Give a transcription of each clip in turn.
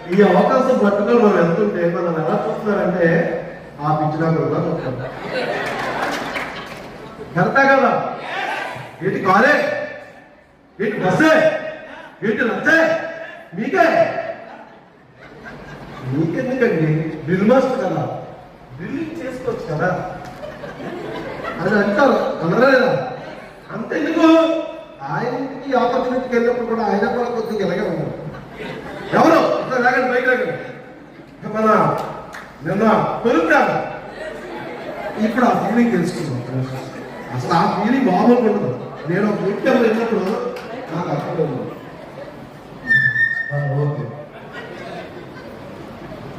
ఈ అవకాశం పట్టుకొని మనం వెళ్తుంటే మనం ఎలా చూస్తున్నారంటే ఆ పిచ్చినా కూడా చూస్తాం. కరెక్టా కదా? ఏంటి కాలే, ఏంటి బస్సే, ఏంటి లచ్చే, మీకెందుకండి? డ్రిల్ మాస్టర్ కదా, డ్రిల్లింగ్ చేసుకోవచ్చు కదా అని అంటారు. అనరా లేదా? అంతెందుకు ఆయనకి ఆపర్చునిటీకి వెళ్ళినప్పుడు కూడా ఆయన కూడా కొద్దిగా ఇలాగే ఉన్నారు. ఎవరు రాగండి, బయట రాగండి. మన నిన్న తొలుపుతాను. ఇప్పుడు ఆ ఫీలింగ్ తెలుసుకున్నాం. అసలు ఆ ఫీలింగ్ మామూలుగా ఉండదు. నేను ఒక నృత్యం వెళ్ళినప్పుడు నాకు అర్థం లేదు. ఓకే,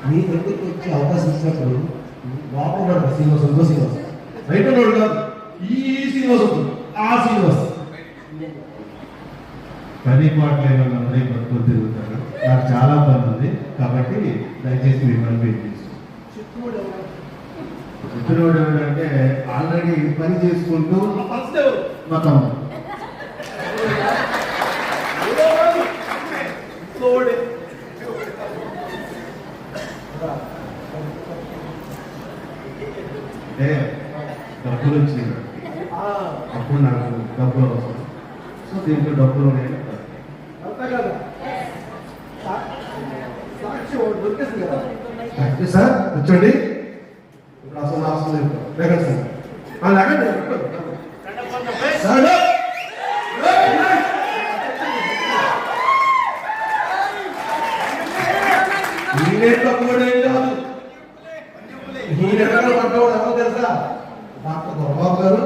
మీ దగ్గరికి వచ్చే అవకాశం ఇచ్చినప్పుడు లోపల శ్రీనివాస్ బయట ఉన్నాడు కాదు, ఈ శ్రీనివాస్ వస్తుంది, ఆ శ్రీనివాస్ పని పాటలేని వాళ్ళందరూ పట్టుకొని తిరుగుతారు. నాకు చాలా పని ఉంది కాబట్టి దయచేసి మిమ్మల్ని పిలిపిస్తాను. చిత్తూరు ఎవరంటే ఆల్రెడీ పని చేసుకుంటూ మొత్తం డబ్బులు వచ్చినాయి. అప్పుడు నాకు డబ్బులు అవసరం. సో దీంట్లో డబ్బులు ఉన్నాయి. సార్ కూర్చోండి. ఇప్పుడు అసలు అవసరం లేదు. లేకండి సార్, లేకండి సార్. ఈయనే తక్కువడే కాదు, ఈయన పడ్డవాడు ఎవరో తెలుసా? డాక్టర్ గొప్పబాబు గారు.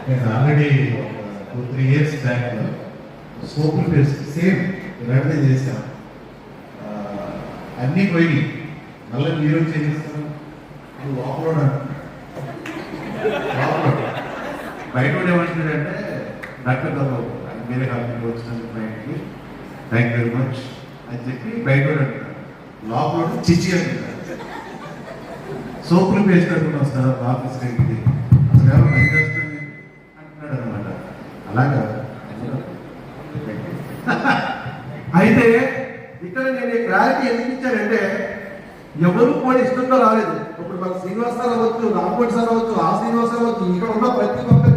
నేను ఆల్రెడీ 2-3 years బ్యాక్ సోపులు పేస్ట్ సేమ్ ఇలాంటిదే చేశాను. అన్నీ పోయి మళ్ళీ మీరు చేసేస్తాను. లోపల బయట ఏమంటున్నాడంటే డాక్టర్ గారు వేరే కంపెనీకి వచ్చినందుకు క్లయింట్కి థ్యాంక్ యూ వెరీ మచ్ అని చెప్పి బయట అంటున్నాడు. లోపల చిచ్చి అంటున్నాడు. సోపులు పేస్ట్ అనుకున్నాం సార్ ఆఫీస్కి వెళ్ళి అసలు ఎవరు పని చేస్తుంది అంటున్నాడు అనమాట. అలాగా అయితే ఇక్కడ నేను క్లారిటీ ఎందుకు ఇచ్చానంటే ఎవరు కూడా ఇష్టంతో రాలేదు. ఇప్పుడు మన శ్రీనివాస్ సార్ అవ్వచ్చు, రామకోటి సార్ అవ్వచ్చు, ఆ శ్రీనివాస్ అవ్వచ్చు, ఇక్కడ ఉన్న ప్రతి ఒక్క